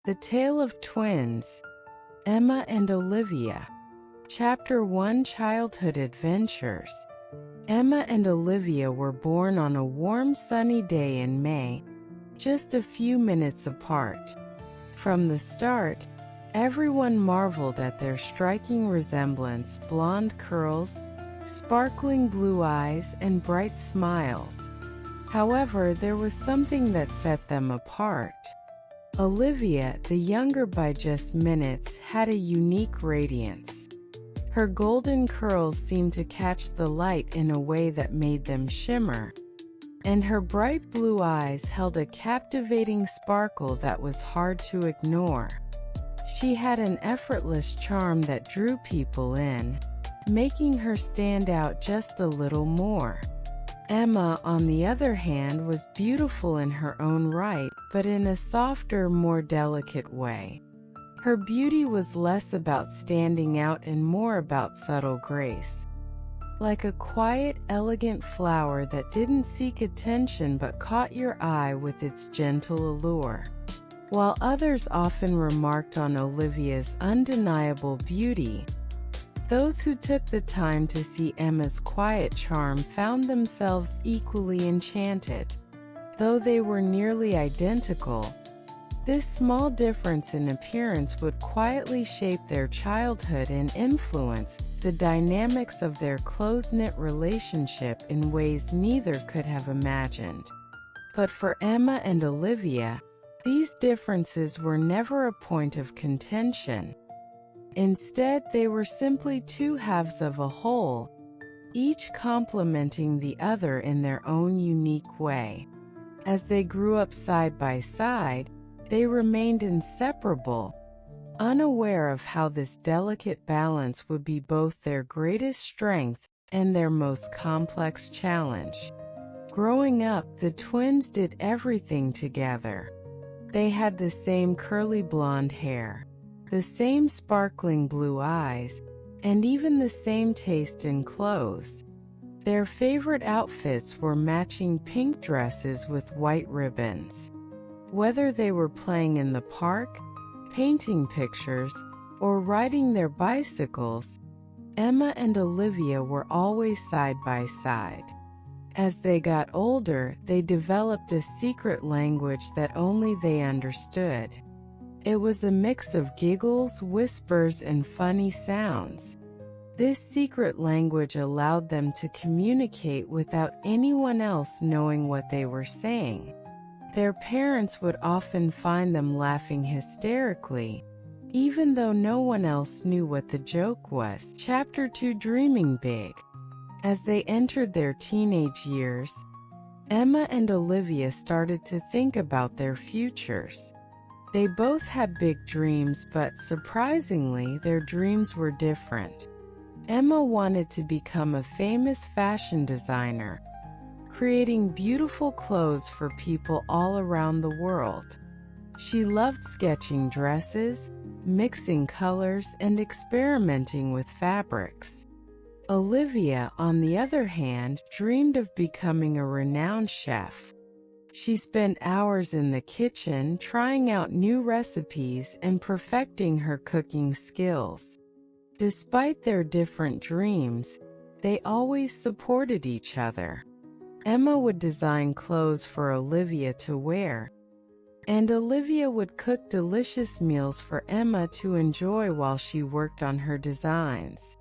The Tale of Twins, Emma and Olivia. Chapter 1, Childhood Adventures. Emma and Olivia were born on a warm sunny day in May, just a few minutes apart. From the start, everyone marveled at their striking resemblance: blonde curls, sparkling blue eyes, and bright smiles. However, there was something that set them apart. Olivia, the younger by just minutes, had a unique radiance. Her golden curls seemed to catch the light in a way that made them shimmer, and her bright blue eyes held a captivating sparkle that was hard to ignore. She had an effortless charm that drew people in, making her stand out just a little more. Emma, on the other hand, was beautiful in her own right, but in a softer, more delicate way. Her beauty was less about standing out and more about subtle grace. Like a quiet, elegant flower that didn't seek attention but caught your eye with its gentle allure. While others often remarked on Olivia's undeniable beauty, those who took the time to see Emma's quiet charm found themselves equally enchanted. Though they were nearly identical, this small difference in appearance would quietly shape their childhood and influence the dynamics of their close-knit relationship in ways neither could have imagined. But for Emma and Olivia, these differences were never a point of contention. Instead, they were simply two halves of a whole, each complementing the other in their own unique way. As they grew up side by side, they remained inseparable, unaware of how this delicate balance would be both their greatest strength and their most complex challenge. Growing up, the twins did everything together. They had the same curly blonde hair, the same sparkling blue eyes, and even the same taste in clothes. Their favorite outfits were matching pink dresses with white ribbons. Whether they were playing in the park, painting pictures, or riding their bicycles, Emma and Olivia were always side by side. As they got older, they developed a secret language that only they understood. It was a mix of giggles, whispers, and funny sounds. This secret language allowed them to communicate without anyone else knowing what they were saying. Their parents would often find them laughing hysterically, even though no one else knew what the joke was. Chapter 2, Dreaming Big. As they entered their teenage years, Emma and Olivia started to think about their futures. They both had big dreams, but surprisingly, their dreams were different. Emma wanted to become a famous fashion designer, creating beautiful clothes for people all around the world. She loved sketching dresses, mixing colors, and experimenting with fabrics. Olivia, on the other hand, dreamed of becoming a renowned chef. She spent hours in the kitchen trying out new recipes and perfecting her cooking skills. Despite their different dreams, they always supported each other. Emma would design clothes for Olivia to wear, and Olivia would cook delicious meals for Emma to enjoy while she worked on her designs.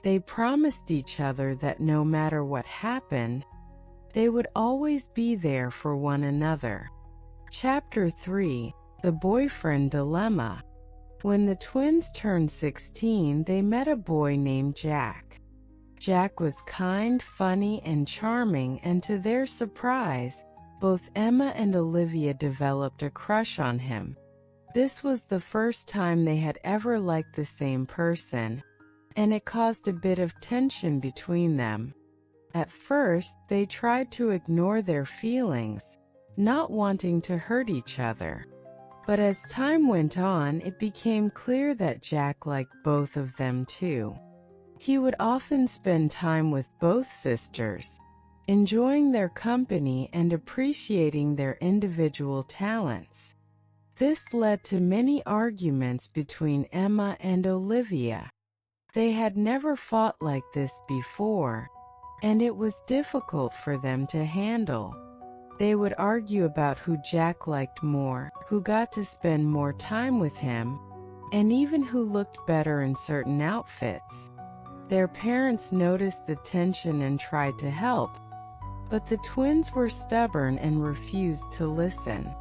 They promised each other that no matter what happened, they would always be there for one another. Chapter 3, The Boyfriend Dilemma. When the twins turned 16, they met a boy named Jack. Jack was kind, funny, and charming, and to their surprise, both Emma and Olivia developed a crush on him. This was the first time they had ever liked the same person, and it caused a bit of tension between them. At first, they tried to ignore their feelings, not wanting to hurt each other. But as time went on, it became clear that Jack liked both of them too. He would often spend time with both sisters, enjoying their company and appreciating their individual talents. This led to many arguments between Emma and Olivia. They had never fought like this before, and it was difficult for them to handle. They would argue about who Jack liked more, who got to spend more time with him, and even who looked better in certain outfits. Their parents noticed the tension and tried to help, but the twins were stubborn and refused to listen.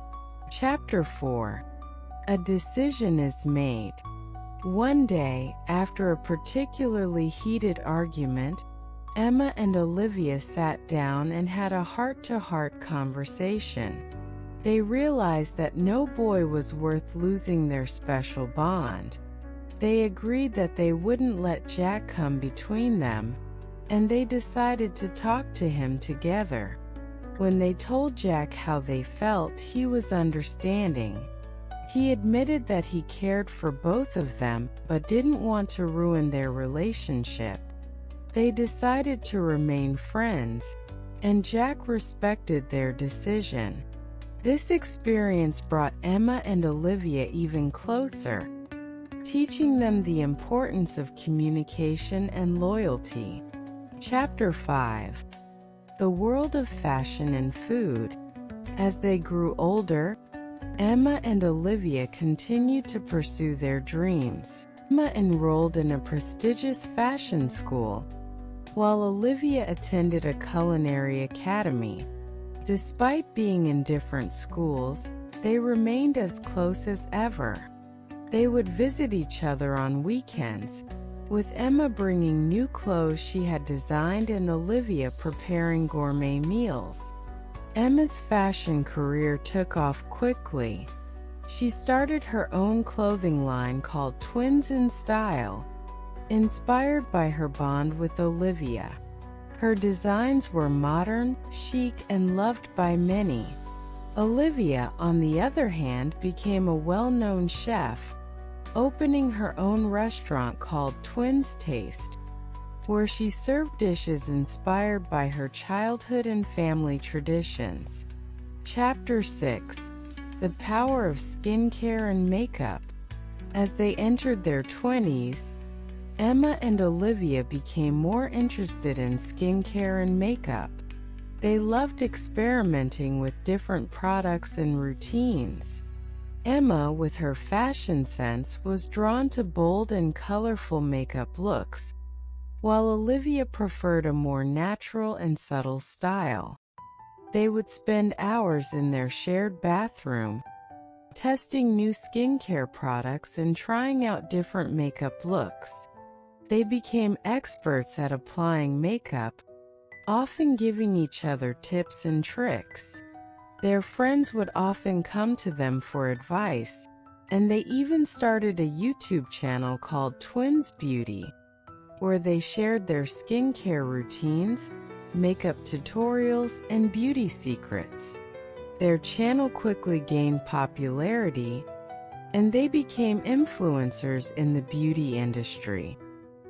Chapter 4. A decision is made. One day, after a particularly heated argument, Emma and Olivia sat down and had a heart-to-heart conversation. They realized that no boy was worth losing their special bond. They agreed that they wouldn't let Jack come between them, and they decided to talk to him together. When they told Jack how they felt, he was understanding. He admitted that he cared for both of them, but didn't want to ruin their relationship. They decided to remain friends, and Jack respected their decision. This experience brought Emma and Olivia even closer, teaching them the importance of communication and loyalty. Chapter 5. The world of fashion and food. As they grew older, Emma and Olivia continued to pursue their dreams. Emma enrolled in a prestigious fashion school, while Olivia attended a culinary academy. Despite being in different schools, they remained as close as ever. They would visit each other on weekends, with Emma bringing new clothes she had designed and Olivia preparing gourmet meals. Emma's fashion career took off quickly. She started her own clothing line called Twins in Style, inspired by her bond with Olivia. Her designs were modern, chic, and loved by many. Olivia, on the other hand, became a well-known chef, opening her own restaurant called Twins Taste, where she served dishes inspired by her childhood and family traditions. Chapter 6. The Power of Skincare and Makeup. As they entered their 20s, Emma and Olivia became more interested in skincare and makeup. They loved experimenting with different products and routines. Emma, with her fashion sense, was drawn to bold and colorful makeup looks, while Olivia preferred a more natural and subtle style. They would spend hours in their shared bathroom, testing new skincare products and trying out different makeup looks. They became experts at applying makeup, often giving each other tips and tricks. Their friends would often come to them for advice, and they even started a YouTube channel called Twins Beauty, where they shared their skincare routines, makeup tutorials, and beauty secrets. Their channel quickly gained popularity, and they became influencers in the beauty industry.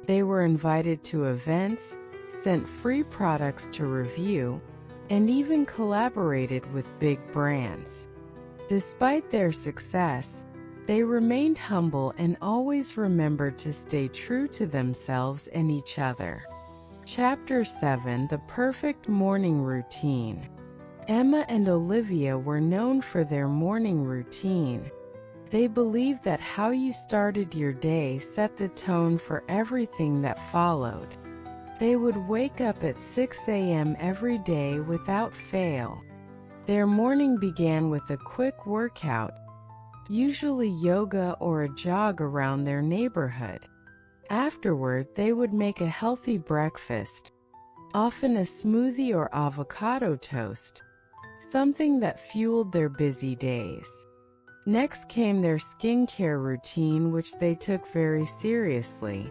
They were invited to events, sent free products to review, and even collaborated with big brands. Despite their success, they remained humble and always remembered to stay true to themselves and each other. Chapter 7. The Perfect Morning Routine. Emma and Olivia were known for their morning routine. They believed that how you started your day set the tone for everything that followed. They would wake up at 6 a.m. every day without fail. Their morning began with a quick workout, usually yoga or a jog around their neighborhood. Afterward, they would make a healthy breakfast, often a smoothie or avocado toast, something that fueled their busy days. Next came their skincare routine, which they took very seriously.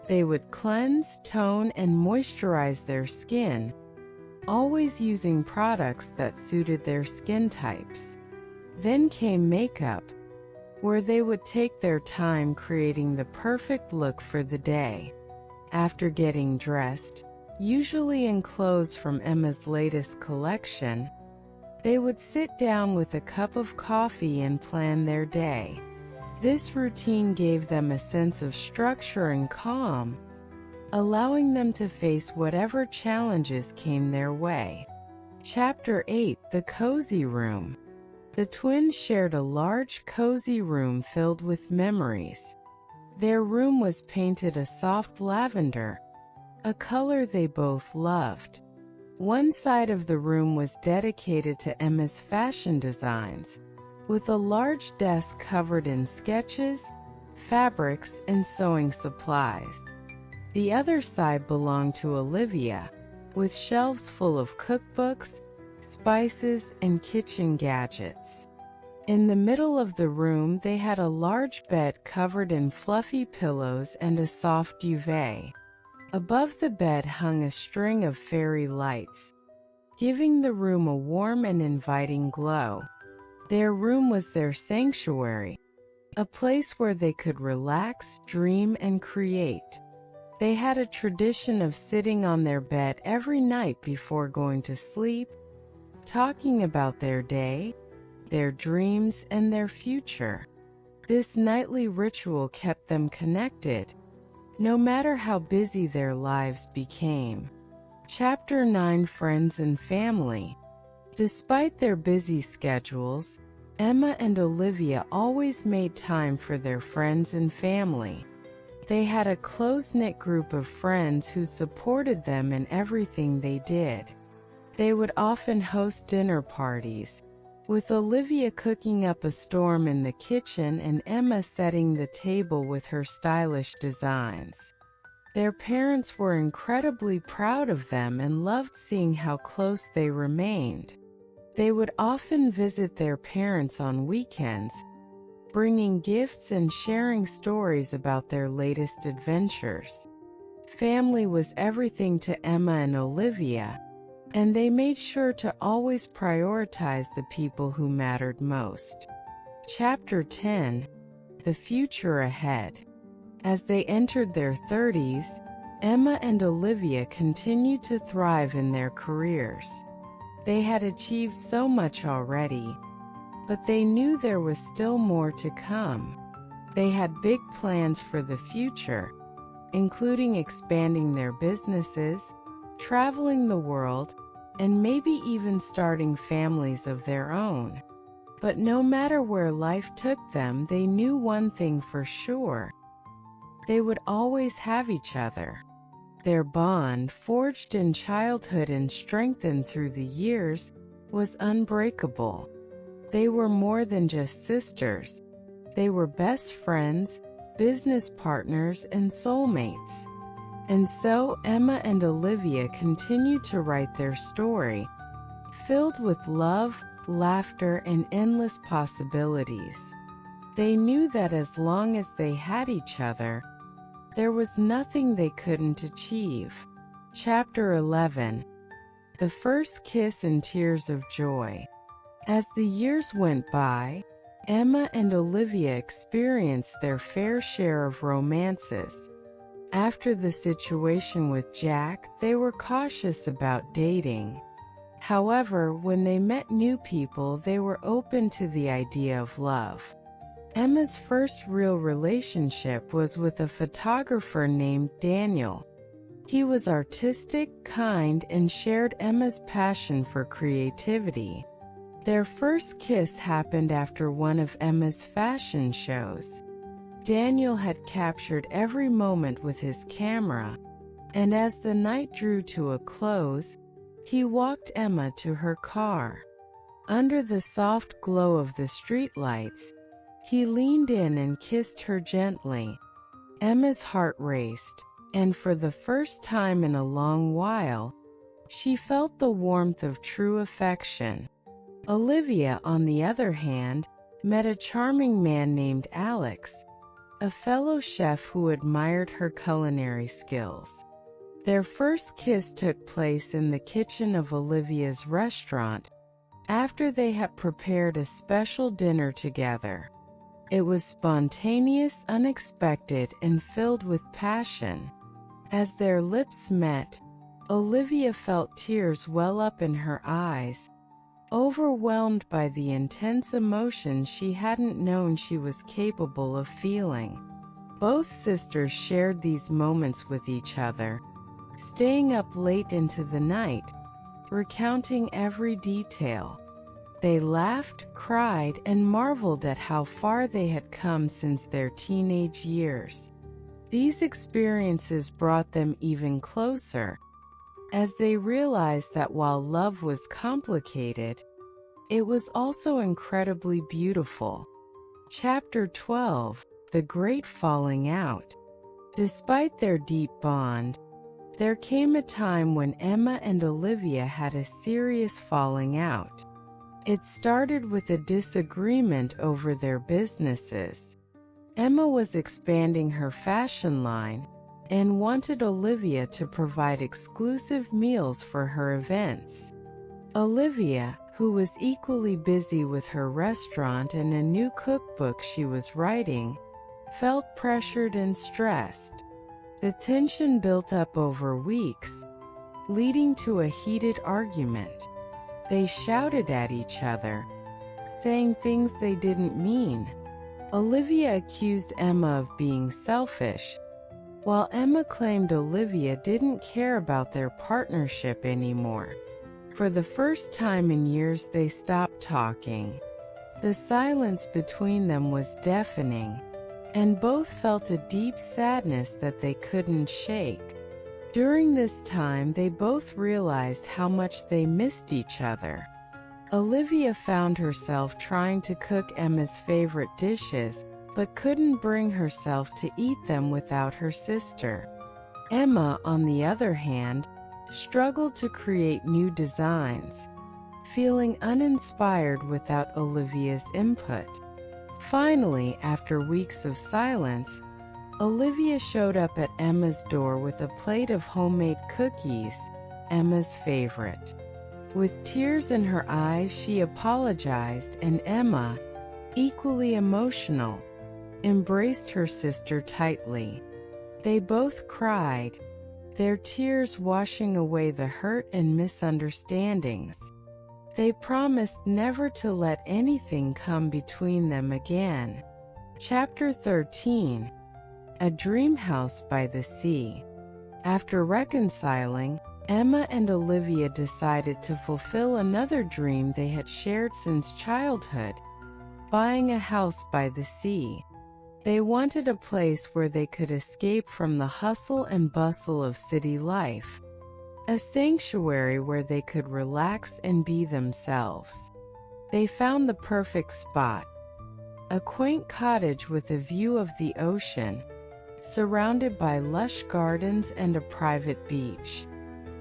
They would cleanse, tone, and moisturize their skin, always using products that suited their skin types. Then came makeup, where they would take their time creating the perfect look for the day. After getting dressed, usually in clothes from Emma's latest collection, They would sit down with a cup of coffee and plan their day. This routine gave them a sense of structure and calm, allowing them to face whatever challenges came their way. Chapter 8: The Cozy Room. The twins shared a large, cozy room filled with memories. Their room was painted a soft lavender, a color they both loved. One side of the room was dedicated to Emma's fashion designs, with a large desk covered in sketches, fabrics, and sewing supplies. The other side belonged to Olivia, with shelves full of cookbooks, spices, and kitchen gadgets. In the middle of the room they had a large bed covered in fluffy pillows and a soft duvet. Above the bed hung a string of fairy lights, giving the room a warm and inviting glow. Their room was their sanctuary, a place where they could relax, dream, and create. They had a tradition of sitting on their bed every night before going to sleep, talking about their day, their dreams, and their future. This nightly ritual kept them connected, no matter how busy their lives became. Chapter 9: Friends and Family. Despite their busy schedules, Emma and Olivia always made time for their friends and family. They had a close-knit group of friends who supported them in everything they did. They would often host dinner parties, with Olivia cooking up a storm in the kitchen and Emma setting the table with her stylish designs. Their parents were incredibly proud of them and loved seeing how close they remained. They would often visit their parents on weekends, bringing gifts and sharing stories about their latest adventures. Family was everything to Emma and Olivia, and they made sure to always prioritize the people who mattered most. Chapter 10: The Future Ahead. As they entered their 30s, Emma and Olivia continued to thrive in their careers. They had achieved so much already, but they knew there was still more to come. They had big plans for the future, including expanding their businesses, traveling the world, and maybe even starting families of their own. But no matter where life took them, they knew one thing for sure: they would always have each other. Their bond, forged in childhood and strengthened through the years, was unbreakable. They were more than just sisters. They were best friends, business partners, and soulmates. And so Emma and Olivia continued to write their story, filled with love, laughter, and endless possibilities. They knew that as long as they had each other, there was nothing they couldn't achieve. Chapter 11: The First Kiss and Tears of Joy. As the years went by, Emma and Olivia experienced their fair share of romances. After the situation with Jack, they were cautious about dating. However, when they met new people, they were open to the idea of love. Emma's first real relationship was with a photographer named Daniel. He was artistic, kind, and shared Emma's passion for creativity. Their first kiss happened after one of Emma's fashion shows. Daniel had captured every moment with his camera, and as the night drew to a close, he walked Emma to her car. Under the soft glow of the streetlights, he leaned in and kissed her gently. Emma's heart raced, and for the first time in a long while, she felt the warmth of true affection. Olivia, on the other hand, met a charming man named Alex, a fellow chef who admired her culinary skills. Their first kiss took place in the kitchen of Olivia's restaurant, after they had prepared a special dinner together. It was spontaneous, unexpected, and filled with passion. As their lips met, Olivia felt tears well up in her eyes, overwhelmed by the intense emotion she hadn't known she was capable of feeling. Both sisters shared these moments with each other, staying up late into the night, recounting every detail. They laughed, cried, and marveled at how far they had come since their teenage years. These experiences brought them even closer, as they realized that while love was complicated, it was also incredibly beautiful. Chapter 12: The Great Falling Out. Despite their deep bond, there came a time when Emma and Olivia had a serious falling out. It started with a disagreement over their businesses. Emma was expanding her fashion line and wanted Olivia to provide exclusive meals for her events. Olivia, who was equally busy with her restaurant and a new cookbook she was writing, felt pressured and stressed. The tension built up over weeks, leading to a heated argument. They shouted at each other, saying things they didn't mean. Olivia accused Emma of being selfish, while Emma claimed Olivia didn't care about their partnership anymore. For the first time in years, they stopped talking. The silence between them was deafening, and both felt a deep sadness that they couldn't shake. During this time, they both realized how much they missed each other. Olivia found herself trying to cook Emma's favorite dishes, but couldn't bring herself to eat them without her sister. Emma, on the other hand, struggled to create new designs, feeling uninspired without Olivia's input. Finally, after weeks of silence, Olivia showed up at Emma's door with a plate of homemade cookies, Emma's favorite. With tears in her eyes, she apologized, and Emma, equally emotional, embraced her sister tightly. They both cried, their tears washing away the hurt and misunderstandings. They promised never to let anything come between them again. Chapter 13: A Dream House by the Sea. After reconciling, Emma and Olivia decided to fulfill another dream they had shared since childhood: buying a house by the sea. They wanted a place where they could escape from the hustle and bustle of city life, a sanctuary where they could relax and be themselves. They found the perfect spot: a quaint cottage with a view of the ocean, surrounded by lush gardens and a private beach.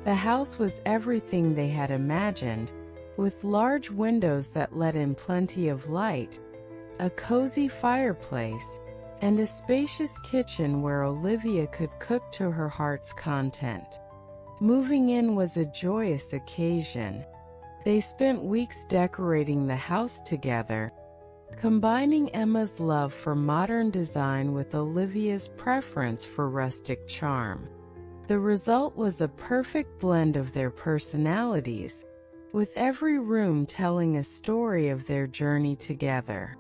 The house was everything they had imagined, with large windows that let in plenty of light, a cozy fireplace, and a spacious kitchen where Olivia could cook to her heart's content. Moving in was a joyous occasion. They spent weeks decorating the house together, combining Emma's love for modern design with Olivia's preference for rustic charm. The result was a perfect blend of their personalities, with every room telling a story of their journey together.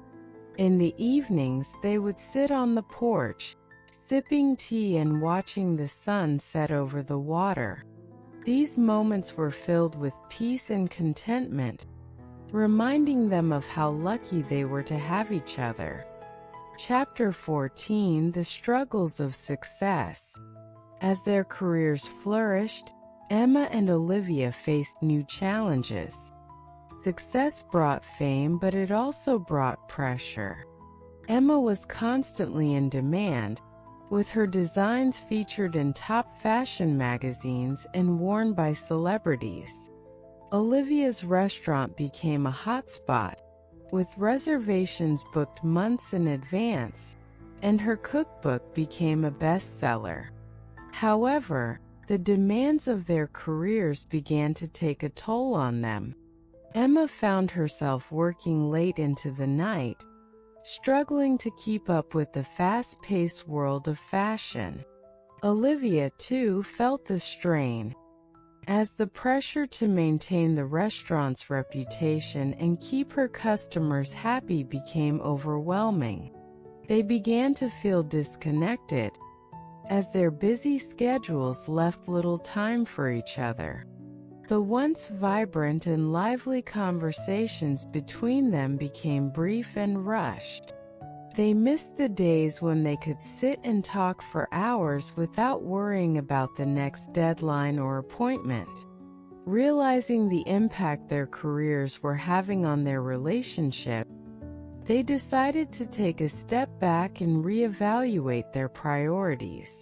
In the evenings, they would sit on the porch, sipping tea and watching the sun set over the water. These moments were filled with peace and contentment, reminding them of how lucky they were to have each other. Chapter 14: The Struggles of Success. As their careers flourished, Emma and Olivia faced new challenges. Success brought fame, but it also brought pressure. Emma was constantly in demand, with her designs featured in top fashion magazines and worn by celebrities. Olivia's restaurant became a hotspot, with reservations booked months in advance, and her cookbook became a bestseller. However, the demands of their careers began to take a toll on them. Emma found herself working late into the night, struggling to keep up with the fast-paced world of fashion. Olivia, too, felt the strain, as the pressure to maintain the restaurant's reputation and keep her customers happy became overwhelming. They began to feel disconnected, as their busy schedules left little time for each other. The once vibrant and lively conversations between them became brief and rushed. They missed the days when they could sit and talk for hours without worrying about the next deadline or appointment. Realizing the impact their careers were having on their relationship, they decided to take a step back and reevaluate their priorities.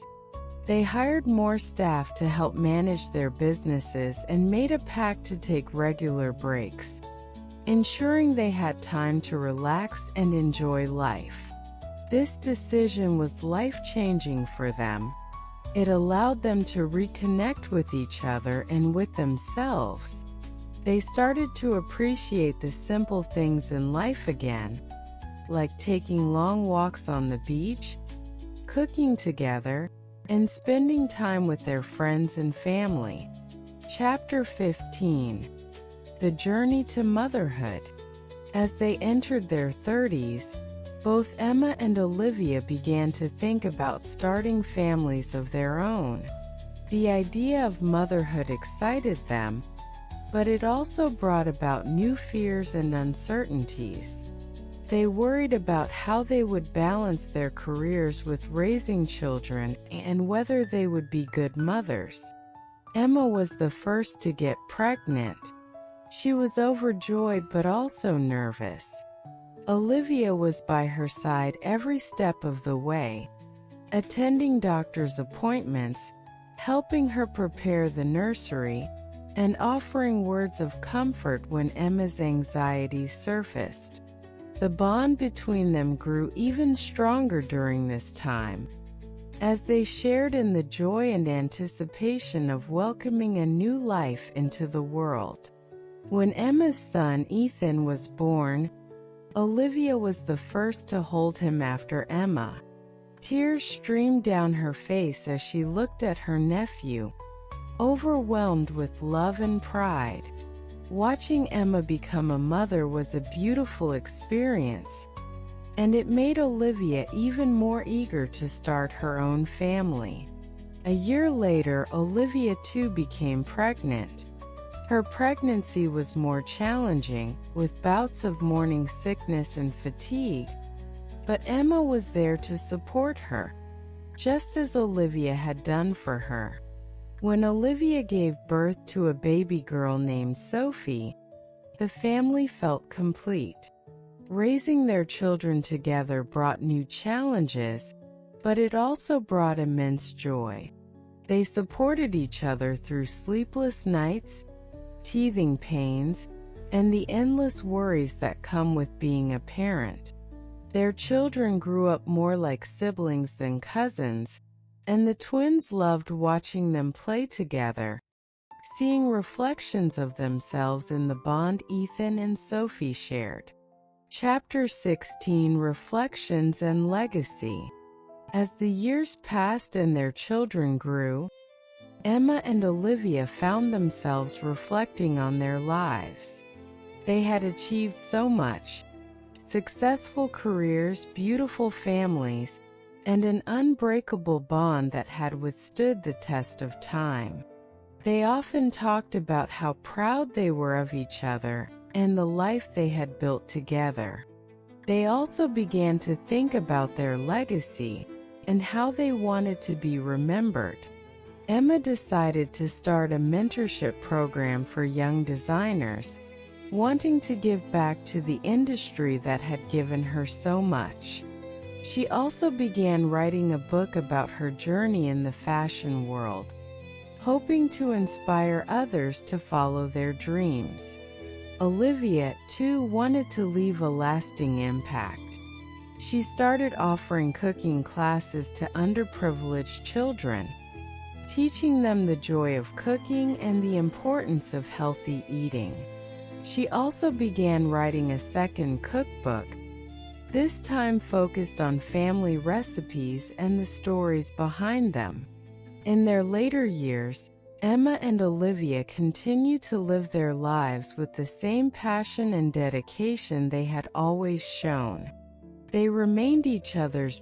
They hired more staff to help manage their businesses and made a pact to take regular breaks, ensuring they had time to relax and enjoy life. This decision was life-changing for them. It allowed them to reconnect with each other and with themselves. They started to appreciate the simple things in life again, like taking long walks on the beach, cooking together, and spending time with their friends and family. Chapter 15. The Journey to Motherhood. As they entered their 30s, both Emma and Olivia began to think about starting families of their own. The idea of motherhood excited them, but it also brought about new fears and uncertainties. They worried about how they would balance their careers with raising children and whether they would be good mothers. Emma was the first to get pregnant. She was overjoyed but also nervous. Olivia was by her side every step of the way, attending doctor's appointments, helping her prepare the nursery, and offering words of comfort when Emma's anxieties surfaced. The bond between them grew even stronger during this time, as they shared in the joy and anticipation of welcoming a new life into the world. When Emma's son Ethan was born, Olivia was the first to hold him after Emma. Tears streamed down her face as she looked at her nephew, overwhelmed with love and pride. Watching Emma become a mother was a beautiful experience, and it made Olivia even more eager to start her own family. A year later, Olivia too became pregnant. Her pregnancy was more challenging, with bouts of morning sickness and fatigue, but Emma was there to support her, just as Olivia had done for her. When Olivia gave birth to a baby girl named Sophie, the family felt complete. Raising their children together brought new challenges, but it also brought immense joy. They supported each other through sleepless nights, teething pains, and the endless worries that come with being a parent. Their children grew up more like siblings than cousins, and the twins loved watching them play together, seeing reflections of themselves in the bond Ethan and Sophie shared. Chapter 16. Reflections and Legacy. As the years passed and their children grew, Emma and Olivia found themselves reflecting on their lives. They had achieved so much: successful careers, beautiful families, and an unbreakable bond that had withstood the test of time. They often talked about how proud they were of each other and the life they had built together. They also began to think about their legacy and how they wanted to be remembered. Emma decided to start a mentorship program for young designers, wanting to give back to the industry that had given her so much. She also began writing a book about her journey in the fashion world, hoping to inspire others to follow their dreams. Olivia, too, wanted to leave a lasting impact. She started offering cooking classes to underprivileged children, teaching them the joy of cooking and the importance of healthy eating. She also began writing a second cookbook, this time focused on family recipes and the stories behind them. In their later years, Emma and Olivia continued to live their lives with the same passion and dedication they had always shown. They remained each other's